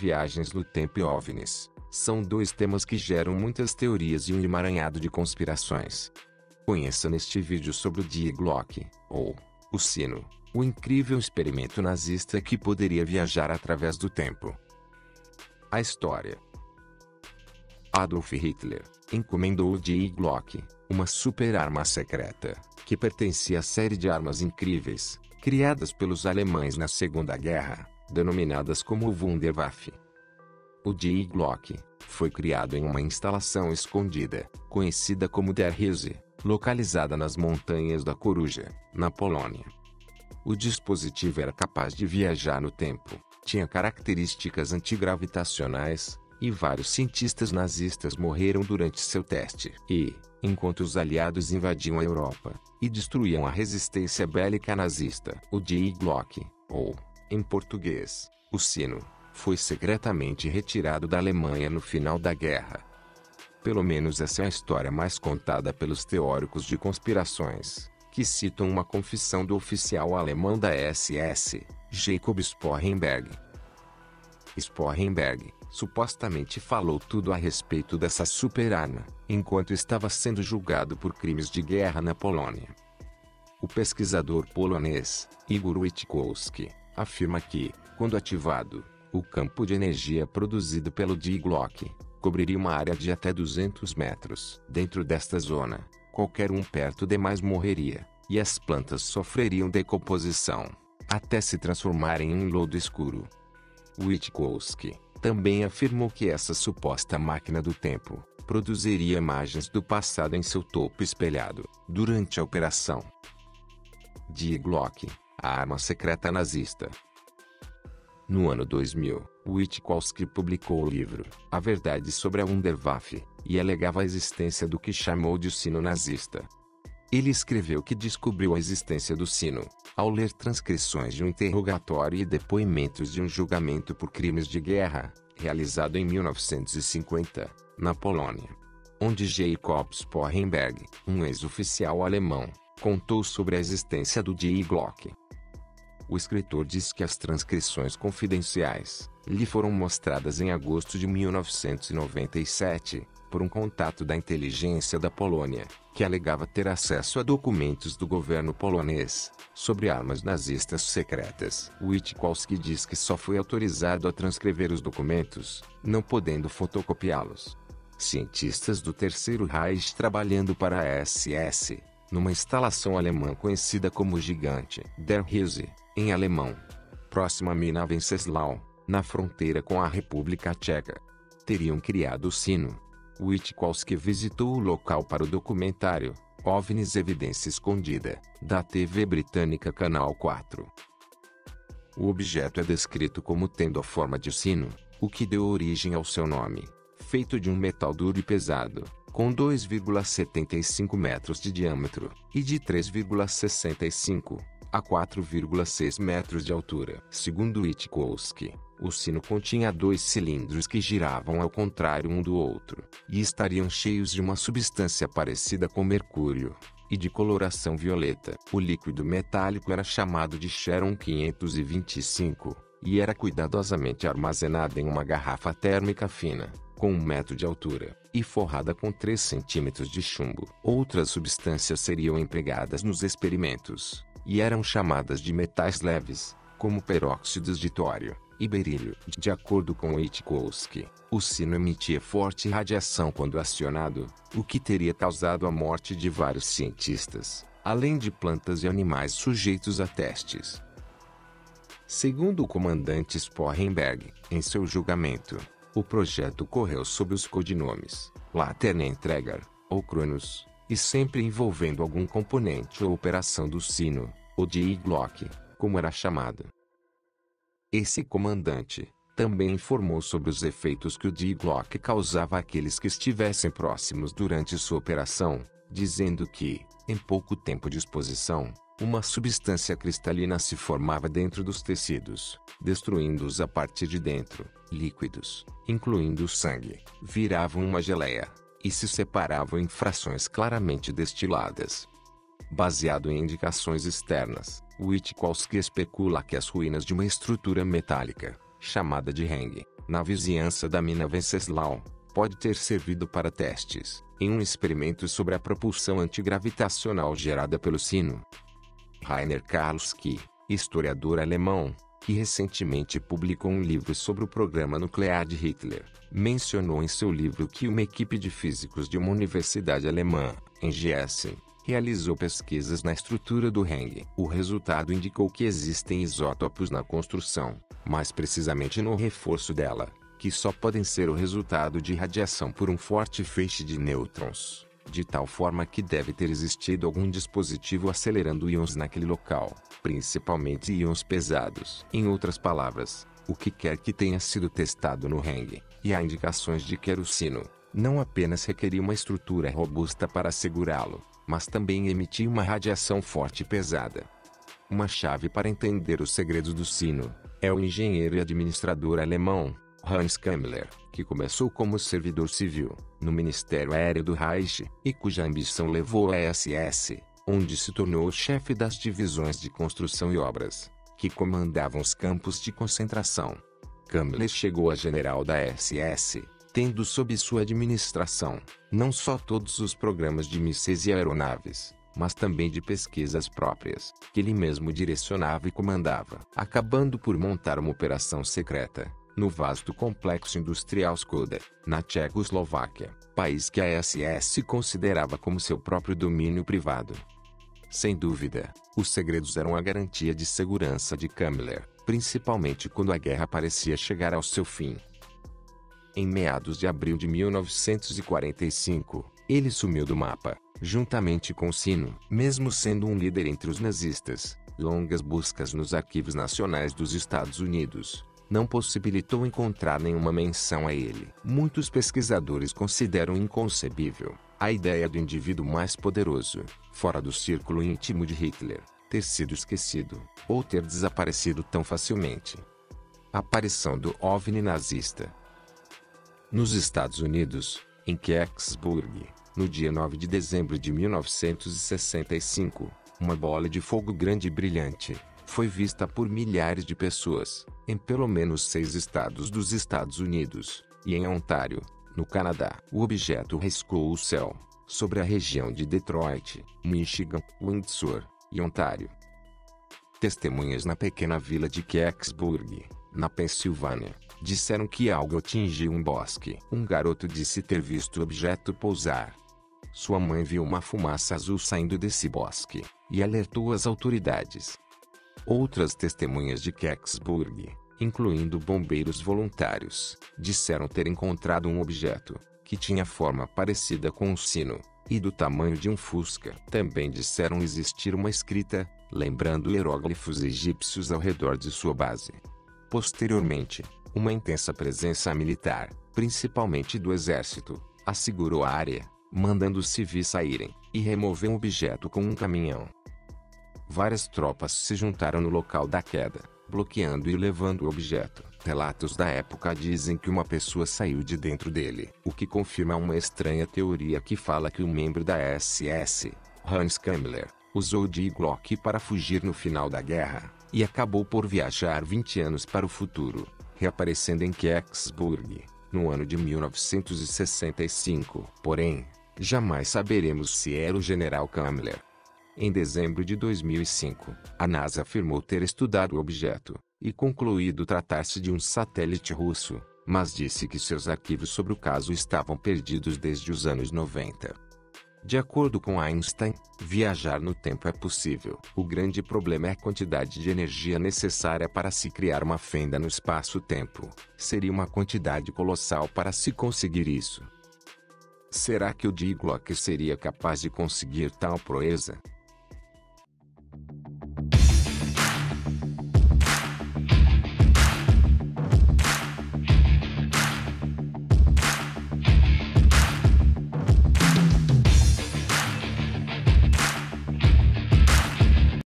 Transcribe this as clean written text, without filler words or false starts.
viagens no tempo e OVNIs são dois temas que geram muitas teorias e um emaranhado de conspirações. Conheça neste vídeo sobre o Die Glocke, ou o sino, o incrível experimento nazista que poderia viajar através do tempo. A história. Adolf Hitler encomendou o Die Glocke, uma super-arma secreta, que pertencia à série de armas incríveis, criadas pelos alemães na Segunda Guerra, denominadas como Wunderwaffe. O Die Glocke foi criado em uma instalação escondida, conhecida como Der Riese, localizada nas Montanhas da Coruja, na Polônia. O dispositivo era capaz de viajar no tempo, tinha características antigravitacionais, e vários cientistas nazistas morreram durante seu teste. E, enquanto os aliados invadiam a Europa e destruíam a resistência bélica nazista, o Die Glocke, ou, em português, o sino, foi secretamente retirado da Alemanha no final da guerra. Pelo menos essa é a história mais contada pelos teóricos de conspirações, que citam uma confissão do oficial alemão da SS, Jacob Sporrenberg. Sporrenberg supostamente falou tudo a respeito dessa super-arma, enquanto estava sendo julgado por crimes de guerra na Polônia. O pesquisador polonês, Igor Witkowski, afirma que, quando ativado, o campo de energia produzido pelo Die Glocke cobriria uma área de até 200 metros. Dentro desta zona, qualquer um perto demais morreria, e as plantas sofreriam decomposição, até se transformarem em lodo escuro. Witkowski também afirmou que essa suposta máquina do tempo produziria imagens do passado em seu topo espelhado, durante a operação Die Glocke, a arma secreta nazista. No ano 2000, Witkowski publicou o livro A Verdade sobre a Wunderwaffe, e alegava a existência do que chamou de sino nazista. Ele escreveu que descobriu a existência do sino ao ler transcrições de um interrogatório e depoimentos de um julgamento por crimes de guerra, realizado em 1950, na Polônia, onde Jacob Sporrenberg, um ex-oficial alemão, contou sobre a existência do Die Glocke. O escritor diz que as transcrições confidenciais lhe foram mostradas em agosto de 1997, por um contato da inteligência da Polônia, que alegava ter acesso a documentos do governo polonês sobre armas nazistas secretas. Witkowski diz que só foi autorizado a transcrever os documentos, não podendo fotocopiá-los. Cientistas do Terceiro Reich trabalhando para a SS, numa instalação alemã conhecida como Gigante Der Riese, em alemão, próxima a Mina Venceslau, na fronteira com a República Tcheca, teriam criado o sino. Witkowski visitou o local para o documentário OVNIs Evidência Escondida, da TV britânica Canal 4. O objeto é descrito como tendo a forma de sino, o que deu origem ao seu nome, feito de um metal duro e pesado, com 2,75 metros de diâmetro, e de 3,65 a 4,6 metros de altura. Segundo Witkowski, o sino continha dois cilindros que giravam ao contrário um do outro, e estariam cheios de uma substância parecida com mercúrio, e de coloração violeta. O líquido metálico era chamado de Xeron 525, e era cuidadosamente armazenado em uma garrafa térmica fina, com 1 metro de altura, e forrada com 3 centímetros de chumbo. Outras substâncias seriam empregadas nos experimentos, e eram chamadas de metais leves, como peróxidos de tório e berílio. De acordo com Witkowski, o sino emitia forte radiação quando acionado, o que teria causado a morte de vários cientistas, além de plantas e animais sujeitos a testes. Segundo o comandante Sporrenberg, em seu julgamento, o projeto correu sob os codinomes Laternenträger ou Cronos, e sempre envolvendo algum componente ou operação do sino, ou Die Glocke, como era chamado. Esse comandante também informou sobre os efeitos que o Die Glocke causava àqueles que estivessem próximos durante sua operação, dizendo que, em pouco tempo de exposição, uma substância cristalina se formava dentro dos tecidos, destruindo-os a partir de dentro. Líquidos, incluindo o sangue, viravam uma geleia, e se separavam em frações claramente destiladas. Baseado em indicações externas, Witkowski especula que as ruínas de uma estrutura metálica, chamada de Hang, na vizinhança da mina Venceslau, pode ter servido para testes, em um experimento sobre a propulsão antigravitacional gerada pelo sino. Rainer Karlsky, historiador alemão, que recentemente publicou um livro sobre o programa nuclear de Hitler, mencionou em seu livro que uma equipe de físicos de uma universidade alemã, em Gießen, realizou pesquisas na estrutura do Ring. O resultado indicou que existem isótopos na construção, mais precisamente no reforço dela, que só podem ser o resultado de radiação por um forte feixe de nêutrons, de tal forma que deve ter existido algum dispositivo acelerando íons naquele local, principalmente íons pesados. Em outras palavras, o que quer que tenha sido testado no Ring, e há indicações de que era o sino, não apenas requeria uma estrutura robusta para segurá-lo, mas também emitia uma radiação forte e pesada. Uma chave para entender os segredos do sino é o engenheiro e administrador alemão Hans Kammler, que começou como servidor civil no Ministério Aéreo do Reich e cuja ambição levou à SS, onde se tornou o chefe das divisões de construção e obras, que comandavam os campos de concentração. Kammler chegou a general da SS, tendo sob sua administração, não só todos os programas de mísseis e aeronaves, mas também de pesquisas próprias, que ele mesmo direcionava e comandava, acabando por montar uma operação secreta no vasto complexo industrial Škoda, na Tchecoslováquia, país que a SS considerava como seu próprio domínio privado. Sem dúvida, os segredos eram a garantia de segurança de Kammler, principalmente quando a guerra parecia chegar ao seu fim. Em meados de abril de 1945, ele sumiu do mapa, juntamente com Sino. Mesmo sendo um líder entre os nazistas, longas buscas nos arquivos nacionais dos Estados Unidos não possibilitou encontrar nenhuma menção a ele. Muitos pesquisadores consideram inconcebível a ideia do indivíduo mais poderoso, fora do círculo íntimo de Hitler, ter sido esquecido, ou ter desaparecido tão facilmente. Aparição do OVNI nazista. Nos Estados Unidos, em Kecksburg, no dia 9 de dezembro de 1965, uma bola de fogo grande e brilhante foi vista por milhares de pessoas, em pelo menos 6 estados dos Estados Unidos, e em Ontário, no Canadá. O objeto riscou o céu, sobre a região de Detroit, Michigan, Windsor e Ontário. Testemunhas na pequena vila de Kecksburg, na Pensilvânia, disseram que algo atingiu um bosque. Um garoto disse ter visto o objeto pousar. Sua mãe viu uma fumaça azul saindo desse bosque, e alertou as autoridades. Outras testemunhas de Kecksburg, incluindo bombeiros voluntários, disseram ter encontrado um objeto, que tinha forma parecida com um sino, e do tamanho de um fusca. Também disseram existir uma escrita, lembrando hieróglifos egípcios ao redor de sua base. Posteriormente, uma intensa presença militar, principalmente do exército, assegurou a área, mandando os civis saírem, e remover um objeto com um caminhão. Várias tropas se juntaram no local da queda, bloqueando e levando o objeto. Relatos da época dizem que uma pessoa saiu de dentro dele, o que confirma uma estranha teoria que fala que um membro da SS, Hans Kammler, usou o Die Glocke para fugir no final da guerra, e acabou por viajar 20 anos para o futuro, reaparecendo em Kecksburg, no ano de 1965. Porém, jamais saberemos se era o general Kammler. Em dezembro de 2005, a NASA afirmou ter estudado o objeto e concluído tratar-se de um satélite russo, mas disse que seus arquivos sobre o caso estavam perdidos desde os anos 90. De acordo com Einstein, viajar no tempo é possível. O grande problema é a quantidade de energia necessária para se criar uma fenda no espaço-tempo. Seria uma quantidade colossal para se conseguir isso. Será que o Die Glocke seria capaz de conseguir tal proeza?